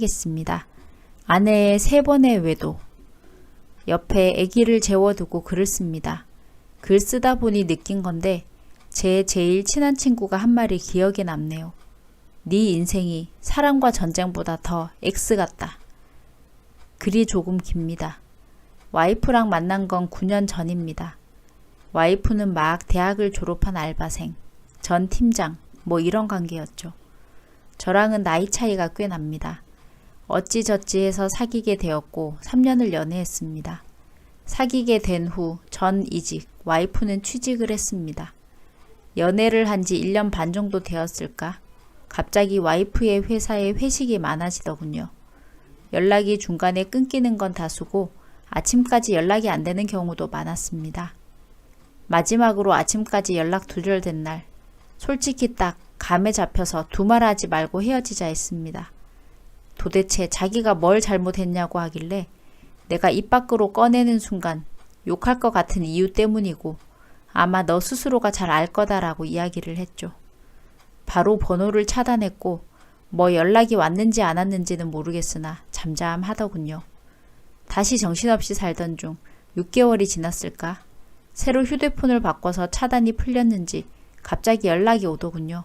하겠습니다. 아내의 3번의 외도. 옆에 아기를 재워두고 글을 씁니다. 글 쓰다 보니 느낀 건데 제 제일 친한 친구가 한 말이 기억에 남네요. 네 인생이 사랑과 전쟁보다 더 X 같다. 글이 조금 깁니다. 와이프랑 만난 건 9년 전입니다. 와이프는 막 대학을 졸업한 알바생, 전 팀장, 뭐 이런 관계였죠. 저랑은 나이 차이가 꽤 납니다. 어찌저찌 해서 사귀게 되었고 3년을 연애했습니다. 사귀게 된 후 전 이직, 와이프는 취직을 했습니다. 연애를 한 지 1년 반 정도 되었을까? 갑자기 와이프의 회사에 회식이 많아지더군요. 연락이 중간에 끊기는 건 다수고 아침까지 연락이 안 되는 경우도 많았습니다. 마지막으로 아침까지 연락 두절된 날, 솔직히 딱 감에 잡혀서 두말하지 말고 헤어지자 했습니다. 도대체 자기가 뭘 잘못했냐고 하길래 내가 입 밖으로 꺼내는 순간 욕할 것 같은 이유 때문이고 아마 너 스스로가 잘 알 거다라고 이야기를 했죠. 바로 번호를 차단했고 뭐 연락이 왔는지 안 왔는지는 모르겠으나 잠잠하더군요. 다시 정신없이 살던 중 6개월이 지났을까? 새로 휴대폰을 바꿔서 차단이 풀렸는지 갑자기 연락이 오더군요.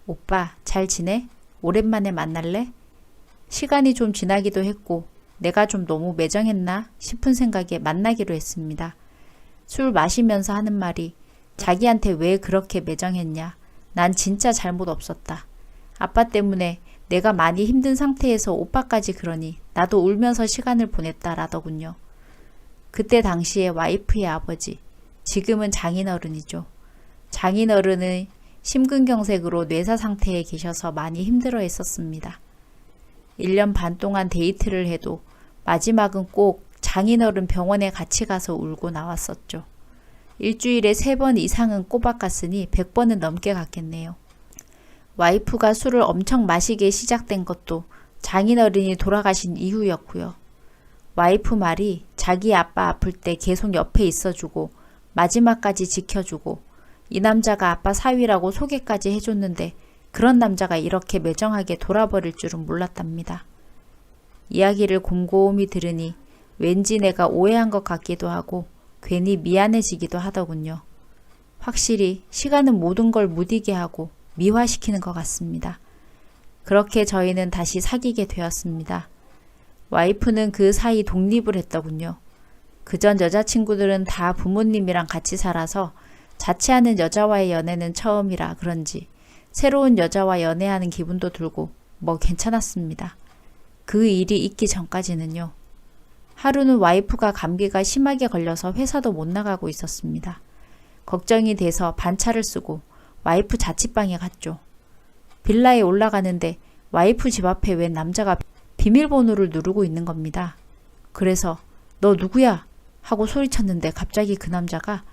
오빠 잘 지내? 오랜만에 만날래? 시간이 좀 지나기도 했고 내가 좀 너무 매정했나 싶은 생각에 만나기로 했습니다. 술 마시면서 하는 말이 자기한테 왜 그렇게 매정했냐. 난 진짜 잘못 없었다. 아빠 때문에 내가 많이 힘든 상태에서 오빠까지 그러니 나도 울면서 시간을 보냈다라더군요. 그때 당시에 와이프의 아버지, 지금은 장인어른이죠. 장인어른은 심근경색으로 뇌사 상태에 계셔서 많이 힘들어 했었습니다. 1년 반 동안 데이트를 해도 마지막은 꼭 장인어른 병원에 같이 가서 울고 나왔었죠. 일주일에 3번 이상은 꼬박 갔으니 100번은 넘게 갔겠네요. 와이프가 술을 엄청 마시게 시작된 것도 장인어른이 돌아가신 이후였고요. 와이프 말이 자기 아빠 아플 때 계속 옆에 있어주고 마지막까지 지켜주고 이 남자가 아빠 사위라고 소개까지 해줬는데 그런 남자가 이렇게 매정하게 돌아버릴 줄은 몰랐답니다. 이야기를 곰곰이 들으니 왠지 내가 오해한 것 같기도 하고 괜히 미안해지기도 하더군요. 확실히 시간은 모든 걸 무디게 하고 미화시키는 것 같습니다. 그렇게 저희는 다시 사귀게 되었습니다. 와이프는 그 사이 독립을 했더군요. 그전 여자친구들은 다 부모님이랑 같이 살아서 자취하는 여자와의 연애는 처음이라 그런지 새로운 여자와 연애하는 기분도 들고 뭐 괜찮았습니다. 그 일이 있기 전까지는요. 하루는 와이프가 감기가 심하게 걸려서 회사도 못 나가고 있었습니다. 걱정이 돼서 반차를 쓰고 와이프 자취방에 갔죠. 빌라에 올라가는데 와이프 집 앞에 웬 남자가 비밀번호를 누르고 있는 겁니다. 그래서 너 누구야? 하고 소리쳤는데 갑자기 그 남자가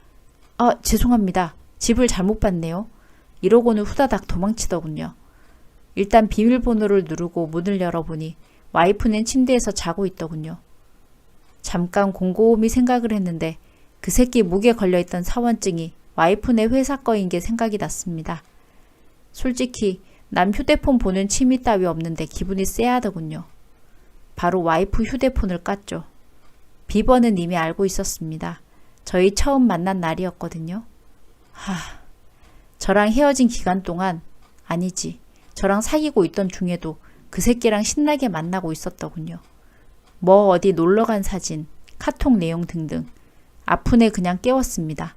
죄송합니다. 집을 잘못 봤네요. 이러고는 후다닥 도망치더군요. 일단 비밀번호를 누르고 문을 열어보니 와이프는 침대에서 자고 있더군요. 잠깐 곰곰이 생각을 했는데 그 새끼 목에 걸려있던 사원증이 와이프네 회사 거인 게 생각이 났습니다. 솔직히 남 휴대폰 보는 취미 따위 없는데 기분이 쎄하더군요. 바로 와이프 휴대폰을 깠죠. 비번은 이미 알고 있었습니다. 저희 처음 만난 날이었거든요. 저랑 헤어진 기간 동안 아니지. 저랑 사귀고 있던 중에도 그 새끼랑 신나게 만나고 있었더군요. 뭐 어디 놀러간 사진, 카톡 내용 등등. 아프네 그냥 깨웠습니다.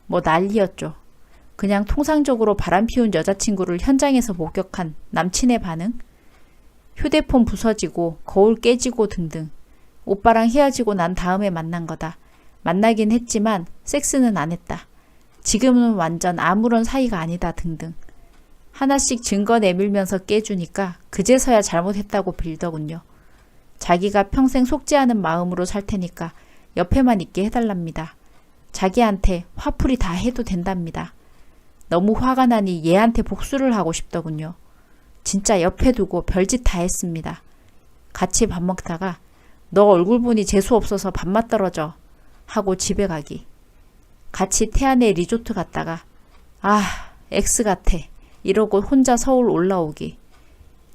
뭐 난리였죠. 그냥 통상적으로 바람 피운 여자친구를 현장에서 목격한 남친의 반응? 휴대폰 부서지고 거울 깨지고 등등. 오빠랑 헤어지고 난 다음에 만난 거다. 만나긴 했지만 섹스는 안 했다. 지금은 완전 아무런 사이가 아니다 등등. 하나씩 증거 내밀면서 깨주니까 그제서야 잘못했다고 빌더군요. 자기가 평생 속지 않은 마음으로 살 테니까 옆에만 있게 해달랍니다. 자기한테 화풀이 다 해도 된답니다. 너무 화가 나니 얘한테 복수를 하고 싶더군요. 진짜 옆에 두고 별짓 다 했습니다. 같이 밥 먹다가 너 얼굴 보니 재수 없어서 밥맛 떨어져 하고 집에 가기. 같이 태안에 리조트 갔다가 X 같아 이러고 혼자 서울 올라오기.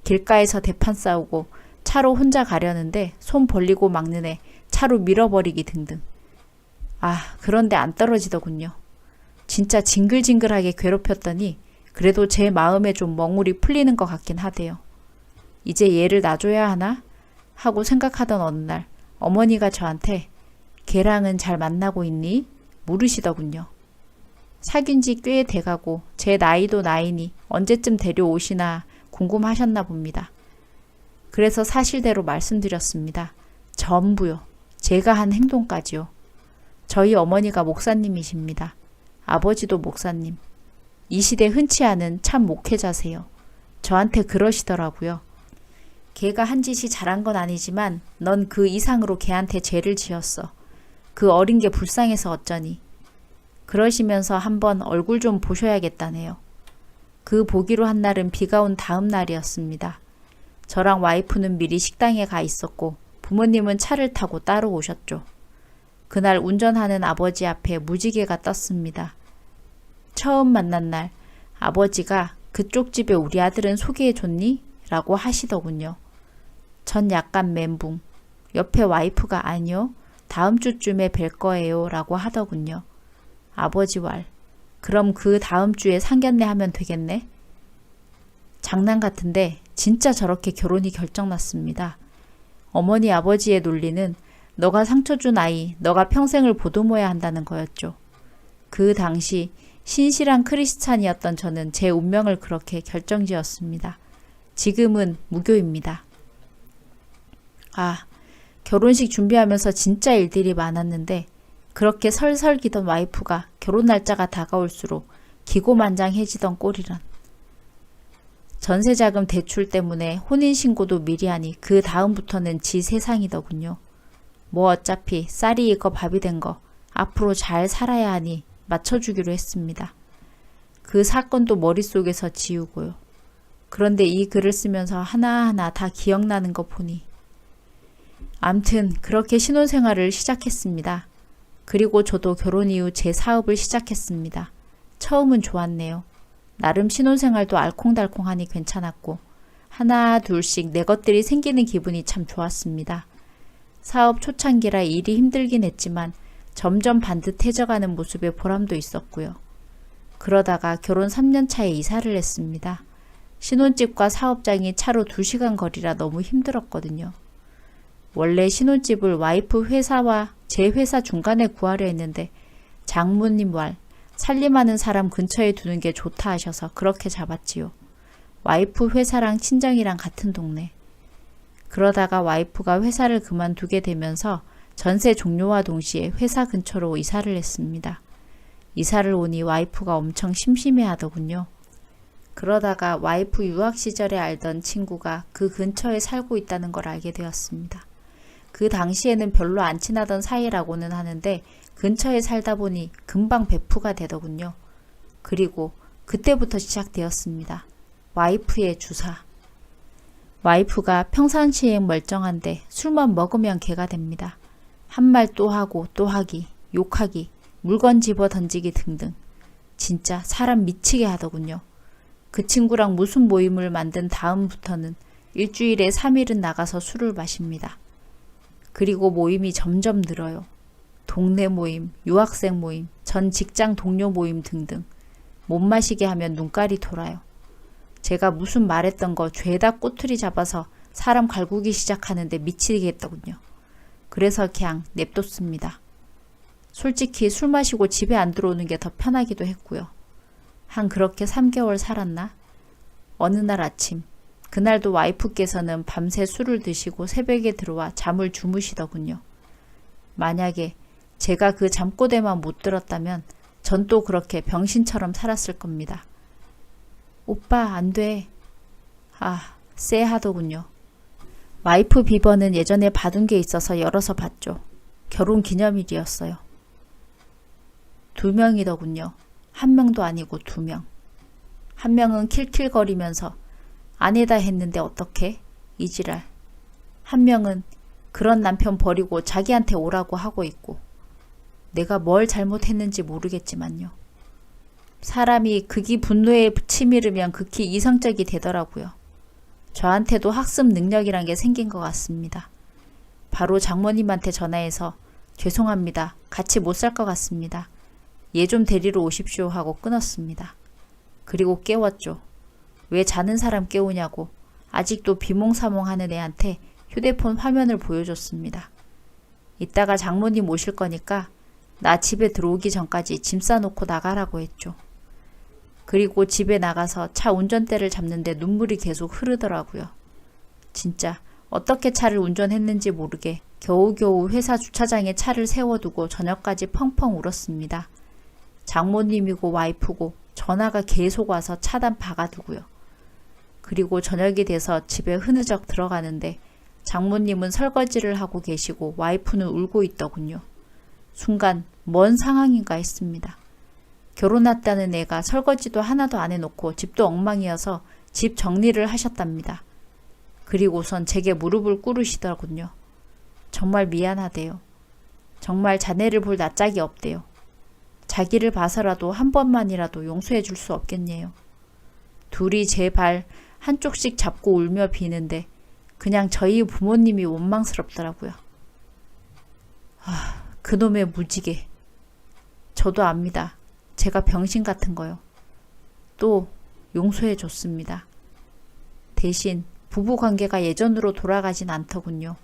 길가에서 대판 싸우고 차로 혼자 가려는데 손 벌리고 막는 애 차로 밀어버리기 등등. 그런데 안 떨어지더군요. 진짜 징글징글하게 괴롭혔더니 그래도 제 마음에 좀 멍울이 풀리는 것 같긴 하대요. 이제 얘를 놔줘야 하나? 하고 생각하던 어느 날 어머니가 저한테 걔랑은 잘 만나고 있니? 물으시더군요. 사귄 지 꽤 돼가고 제 나이도 나이니 언제쯤 데려오시나 궁금하셨나 봅니다. 그래서 사실대로 말씀드렸습니다. 전부요. 제가 한 행동까지요. 저희 어머니가 목사님이십니다. 아버지도 목사님. 이 시대 흔치 않은 참 목회자세요. 저한테 그러시더라고요. 걔가 한 짓이 잘한 건 아니지만 넌 그 이상으로 걔한테 죄를 지었어. 그 어린 게 불쌍해서 어쩌니. 그러시면서 한번 얼굴 좀 보셔야겠다네요. 그 보기로 한 날은 비가 온 다음 날이었습니다. 저랑 와이프는 미리 식당에 가 있었고 부모님은 차를 타고 따로 오셨죠. 그날 운전하는 아버지 앞에 무지개가 떴습니다. 처음 만난 날 아버지가 그쪽 집에 우리 아들은 소개해줬니? 라고 하시더군요. 전 약간 멘붕. 옆에 와이프가 아니요. 다음 주쯤에 뵐 거예요. 라고 하더군요. 아버지 왈. 그럼 그 다음 주에 상견례 하면 되겠네? 장난 같은데 진짜 저렇게 결혼이 결정났습니다. 어머니 아버지의 논리는 너가 상처 준 아이, 너가 평생을 보듬어야 한다는 거였죠. 그 당시 신실한 크리스찬이었던 저는 제 운명을 그렇게 결정지었습니다. 지금은 무교입니다. 결혼식 준비하면서 진짜 일들이 많았는데 그렇게 설설기던 와이프가 결혼 날짜가 다가올수록 기고만장해지던 꼴이란. 전세자금 대출 때문에 혼인신고도 미리 하니 그 다음부터는 지 세상이더군요. 뭐 어차피 쌀이 익어 밥이 된 거 앞으로 잘 살아야 하니 맞춰주기로 했습니다. 그 사건도 머릿속에서 지우고요. 그런데 이 글을 쓰면서 하나하나 다 기억나는 거 보니 암튼 그렇게 신혼생활을 시작했습니다. 그리고 저도 결혼 이후 제 사업을 시작했습니다. 처음은 좋았네요. 나름 신혼생활도 알콩달콩하니 괜찮았고 하나 둘씩 내 것들이 생기는 기분이 참 좋았습니다. 사업 초창기라 일이 힘들긴 했지만 점점 반듯해져가는 모습에 보람도 있었고요. 그러다가 결혼 3년 차에 이사를 했습니다. 신혼집과 사업장이 차로 2시간 거리라 너무 힘들었거든요. 원래 신혼집을 와이프 회사와 제 회사 중간에 구하려 했는데 장모님 왈 살림하는 사람 근처에 두는 게 좋다 하셔서 그렇게 잡았지요. 와이프 회사랑 친정이랑 같은 동네. 그러다가 와이프가 회사를 그만두게 되면서 전세 종료와 동시에 회사 근처로 이사를 했습니다. 이사를 오니 와이프가 엄청 심심해 하더군요. 그러다가 와이프 유학 시절에 알던 친구가 그 근처에 살고 있다는 걸 알게 되었습니다. 그 당시에는 별로 안 친하던 사이라고는 하는데 근처에 살다 보니 금방 베프가 되더군요. 그리고 그때부터 시작되었습니다. 와이프의 주사. 와이프가 평상시엔 멀쩡한데 술만 먹으면 개가 됩니다. 한 말 또 하고 또 하기, 욕하기, 물건 집어 던지기 등등. 진짜 사람 미치게 하더군요. 그 친구랑 무슨 모임을 만든 다음부터는 일주일에 3일은 나가서 술을 마십니다. 그리고 모임이 점점 늘어요. 동네 모임, 유학생 모임, 전 직장 동료 모임 등등. 못 마시게 하면 눈깔이 돌아요. 제가 무슨 말했던 거 죄다 꼬투리 잡아서 사람 갈구기 시작하는데 미치겠더군요. 그래서 그냥 냅뒀습니다. 솔직히 술 마시고 집에 안 들어오는 게 더 편하기도 했고요. 한 그렇게 3개월 살았나? 어느 날 아침, 그날도 와이프께서는 밤새 술을 드시고 새벽에 들어와 잠을 주무시더군요. 만약에 제가 그 잠꼬대만 못 들었다면 전 또 그렇게 병신처럼 살았을 겁니다. 오빠 안 돼. 쎄하더군요. 와이프 비번은 예전에 받은 게 있어서 열어서 봤죠. 결혼 기념일이었어요. 2명이더군요. 1명도 아니고 2명. 1명은 킬킬거리면서 아내다 했는데 어떡해? 이지랄. 1명은 그런 남편 버리고 자기한테 오라고 하고 있고 내가 뭘 잘못했는지 모르겠지만요. 사람이 극이 분노에 치밀으면 극히 이성적이 되더라고요. 저한테도 학습 능력이란 게 생긴 것 같습니다. 바로 장모님한테 전화해서 죄송합니다. 같이 못 살 것 같습니다. 얘 좀 데리러 오십시오 하고 끊었습니다. 그리고 깨웠죠. 왜 자는 사람 깨우냐고 아직도 비몽사몽하는 애한테 휴대폰 화면을 보여줬습니다. 이따가 장모님 오실 거니까 나 집에 들어오기 전까지 짐 싸놓고 나가라고 했죠. 그리고 집에 나가서 차 운전대를 잡는데 눈물이 계속 흐르더라고요. 진짜 어떻게 차를 운전했는지 모르게 겨우겨우 회사 주차장에 차를 세워두고 저녁까지 펑펑 울었습니다. 장모님이고 와이프고 전화가 계속 와서 차단 박아두고요. 그리고 저녁이 돼서 집에 흐느적 들어가는데 장모님은 설거지를 하고 계시고 와이프는 울고 있더군요. 순간 뭔 상황인가 했습니다. 결혼했다는 애가 설거지도 하나도 안 해놓고 집도 엉망이어서 집 정리를 하셨답니다. 그리고선 제게 무릎을 꿇으시더군요. 정말 미안하대요. 정말 자네를 볼 낯짝이 없대요. 자기를 봐서라도 한 번만이라도 용서해 줄 수 없겠네요. 둘이 제 발 한쪽씩 잡고 울며 비는데 그냥 저희 부모님이 원망스럽더라고요. 그놈의 무지개. 저도 압니다. 제가 병신 같은 거요. 또 용서해 줬습니다. 대신 부부관계가 예전으로 돌아가진 않더군요.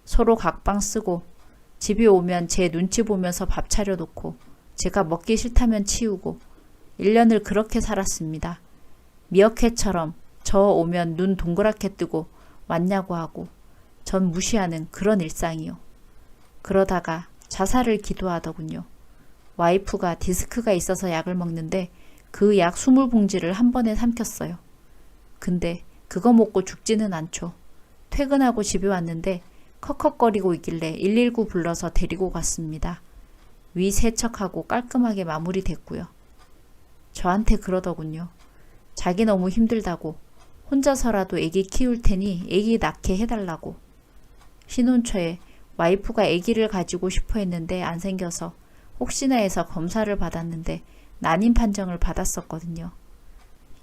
서로 각방 쓰고 집에 오면 제 눈치 보면서 밥 차려놓고 제가 먹기 싫다면 치우고 1년을 그렇게 살았습니다. 미어캣처럼 저 오면 눈 동그랗게 뜨고 왔냐고 하고 전 무시하는 그런 일상이요. 그러다가 자살을 기도하더군요. 와이프가 디스크가 있어서 약을 먹는데 그 약 20봉지를 한 번에 삼켰어요. 근데 그거 먹고 죽지는 않죠. 퇴근하고 집에 왔는데 컥컥거리고 있길래 119 불러서 데리고 갔습니다. 위 세척하고 깔끔하게 마무리됐고요. 저한테 그러더군요. 자기 너무 힘들다고 혼자서라도 애기 키울 테니 애기 낳게 해달라고. 신혼초에 와이프가 애기를 가지고 싶어 했는데 안 생겨서 혹시나 해서 검사를 받았는데 난임 판정을 받았었거든요.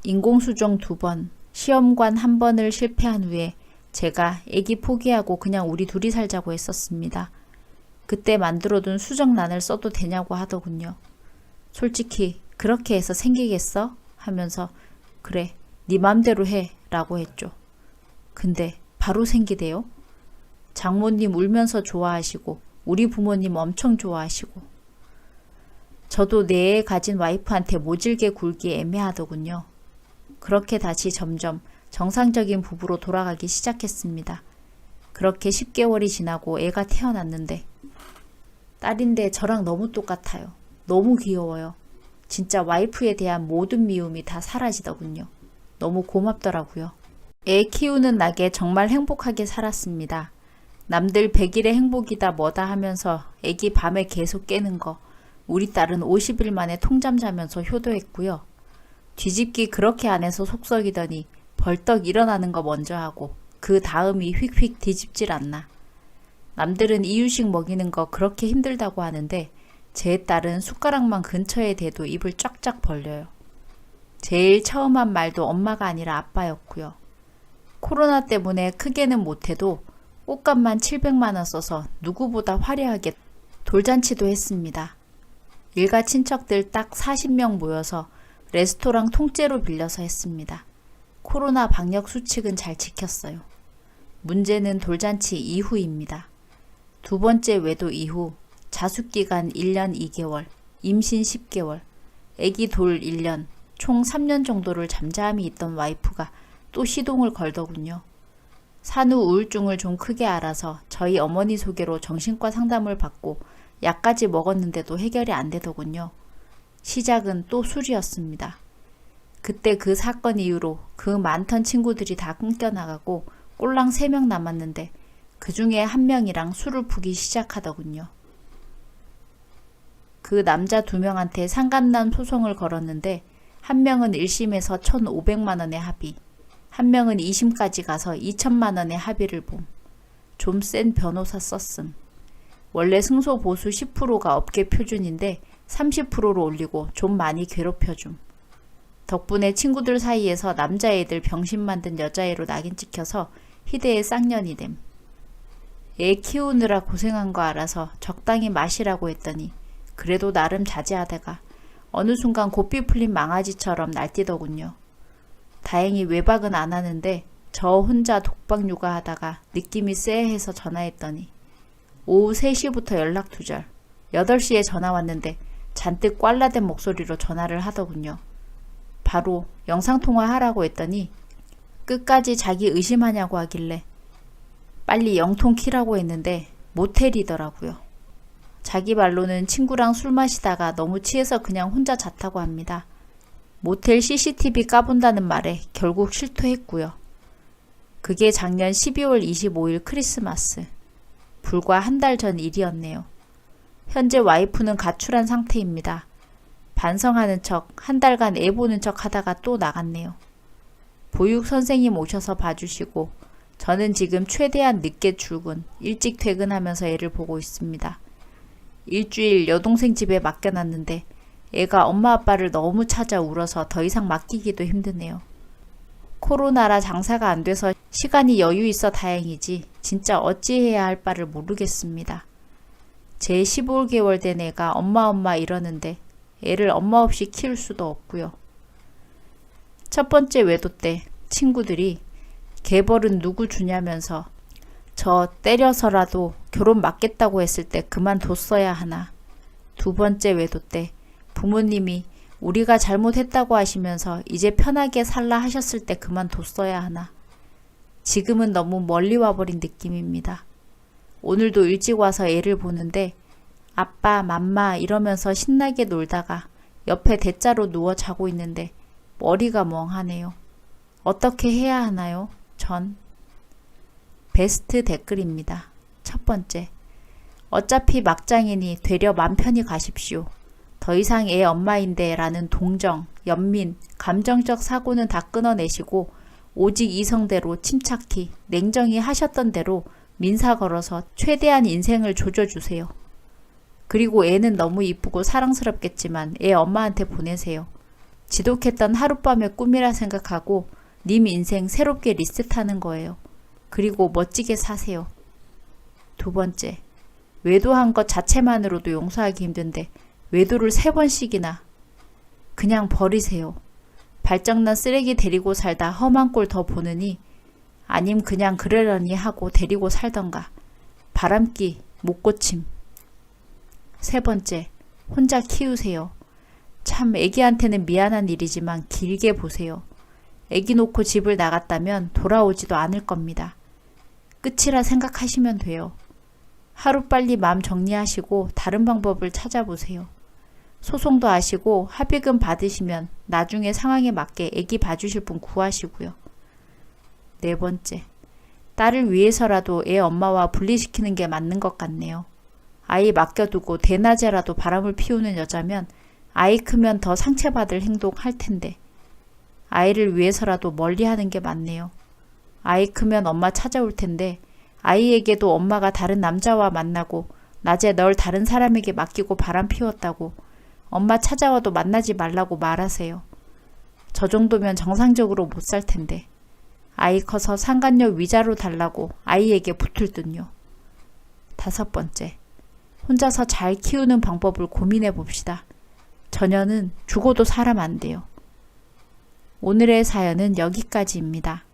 인공수정 2번, 시험관 1번을 실패한 후에 제가 애기 포기하고 그냥 우리 둘이 살자고 했었습니다. 그때 만들어둔 수정란을 써도 되냐고 하더군요. 솔직히 그렇게 해서 생기겠어? 하면서 그래, 네 맘대로 해 라고 했죠. 근데 바로 생기대요. 장모님 울면서 좋아하시고 우리 부모님 엄청 좋아하시고 저도 내 애 가진 와이프한테 모질게 굴기 애매하더군요. 그렇게 다시 점점 정상적인 부부로 돌아가기 시작했습니다. 그렇게 10개월이 지나고 애가 태어났는데 딸인데 저랑 너무 똑같아요. 너무 귀여워요. 진짜 와이프에 대한 모든 미움이 다 사라지더군요. 너무 고맙더라고요. 애 키우는 낙에 정말 행복하게 살았습니다. 남들 100일의 행복이다 뭐다 하면서 애기 밤에 계속 깨는 거 우리 딸은 50일 만에 통잠 자면서 효도했고요. 뒤집기 그렇게 안 해서 속썩이더니 벌떡 일어나는 거 먼저 하고 그 다음이 휙휙 뒤집질 않나. 남들은 이유식 먹이는 거 그렇게 힘들다고 하는데 제 딸은 숟가락만 근처에 대도 입을 쫙쫙 벌려요. 제일 처음 한 말도 엄마가 아니라 아빠였고요. 코로나 때문에 크게는 못해도 꽃값만 700만 원 써서 누구보다 화려하게 돌잔치도 했습니다. 일가 친척들 딱 40명 모여서 레스토랑 통째로 빌려서 했습니다. 코로나 방역 수칙은 잘 지켰어요. 문제는 돌잔치 이후입니다. 두 번째 외도 이후 자숙기간 1년 2개월, 임신 10개월, 아기 돌 1년, 총 3년 정도를 잠잠히 있던 와이프가 또 시동을 걸더군요. 산후 우울증을 좀 크게 알아서 저희 어머니 소개로 정신과 상담을 받고 약까지 먹었는데도 해결이 안 되더군요. 시작은 또 술이었습니다. 그때 그 사건 이후로 그 많던 친구들이 다 끊겨나가고 꼴랑 3명 남았는데 그 중에 한 명이랑 술을 푸기 시작하더군요. 그 남자 2명한테 상간남 소송을 걸었는데 한 명은 1심에서 1,500만 원의 합의, 한 명은 2심까지 가서 2천만 원의 합의를 봄. 좀 센 변호사 썼음. 원래 승소 보수 10%가 업계 표준인데 30%로 올리고 좀 많이 괴롭혀줌. 덕분에 친구들 사이에서 남자애들 병신 만든 여자애로 낙인 찍혀서 희대의 쌍년이 됨. 애 키우느라 고생한 거 알아서 적당히 마시라고 했더니 그래도 나름 자제하다가 어느 순간 고삐 풀린 망아지처럼 날뛰더군요. 다행히 외박은 안 하는데 저 혼자 독박 육아하다가 느낌이 쎄해서 전화했더니 오후 3시부터 연락 두절. 8시에 전화 왔는데 잔뜩 꽐라된 목소리로 전화를 하더군요. 바로 영상통화 하라고 했더니 끝까지 자기 의심하냐고 하길래 빨리 영통 키라고 했는데 모텔이더라고요. 자기 말로는 친구랑 술 마시다가 너무 취해서 그냥 혼자 잤다고 합니다. 모텔 CCTV 까본다는 말에 결국 실토했고요. 그게 작년 12월 25일 크리스마스. 불과 한 달 전 일이었네요. 현재 와이프는 가출한 상태입니다. 반성하는 척 한 달간 애 보는 척 하다가 또 나갔네요. 보육 선생님 오셔서 봐주시고 저는 지금 최대한 늦게 출근, 일찍 퇴근하면서 애를 보고 있습니다. 일주일 여동생 집에 맡겨놨는데 애가 엄마 아빠를 너무 찾아 울어서 더 이상 맡기기도 힘드네요. 코로나라 장사가 안 돼서 시간이 여유 있어 다행이지 진짜 어찌해야 할 바를 모르겠습니다. 제 15개월 된 애가 엄마 이러는데 애를 엄마 없이 키울 수도 없고요. 첫 번째 외도 때 친구들이 개벌은 누구 주냐면서 저 때려서라도 결혼 막겠다고 했을 때 그만뒀어야 하나. 두 번째 외도 때 부모님이 우리가 잘못했다고 하시면서 이제 편하게 살라 하셨을 때 그만뒀어야 하나. 지금은 너무 멀리 와버린 느낌입니다. 오늘도 일찍 와서 애를 보는데 아빠, 맘마 이러면서 신나게 놀다가 옆에 대자로 누워 자고 있는데 머리가 멍하네요. 어떻게 해야 하나요? 전. 베스트 댓글입니다. 첫 번째. 어차피 막장이니 되려 맘 편히 가십시오. 더 이상 애 엄마인데 라는 동정, 연민, 감정적 사고는 다 끊어내시고 오직 이성대로 침착히 냉정히 하셨던 대로 민사 걸어서 최대한 인생을 조져주세요. 그리고 애는 너무 이쁘고 사랑스럽겠지만 애 엄마한테 보내세요. 지독했던 하룻밤의 꿈이라 생각하고 님 인생 새롭게 리셋하는 거예요. 그리고 멋지게 사세요. 두 번째, 외도한 것 자체만으로도 용서하기 힘든데 외도를 3번씩이나. 그냥 버리세요. 발정난 쓰레기 데리고 살다 험한 꼴 더 보느니 아님 그냥 그러려니 하고 데리고 살던가. 바람기 못 고침. 세 번째, 혼자 키우세요. 참 애기한테는 미안한 일이지만 길게 보세요. 애기 놓고 집을 나갔다면 돌아오지도 않을 겁니다. 끝이라 생각하시면 돼요. 하루빨리 마음 정리하시고 다른 방법을 찾아보세요. 소송도 하시고 합의금 받으시면 나중에 상황에 맞게 애기 봐주실 분 구하시고요. 네 번째, 딸을 위해서라도 애 엄마와 분리시키는 게 맞는 것 같네요. 아이 맡겨두고 대낮에라도 바람을 피우는 여자면 아이 크면 더 상처받을 행동 할 텐데 아이를 위해서라도 멀리하는 게 맞네요. 아이 크면 엄마 찾아올 텐데 아이에게도 엄마가 다른 남자와 만나고 낮에 널 다른 사람에게 맡기고 바람 피웠다고 엄마 찾아와도 만나지 말라고 말하세요. 저 정도면 정상적으로 못 살 텐데 아이 커서 상간녀 위자료 달라고 아이에게 붙을 듯요. 다섯 번째, 혼자서 잘 키우는 방법을 고민해 봅시다. 저녀는 죽어도 사람 안 돼요. 오늘의 사연은 여기까지입니다.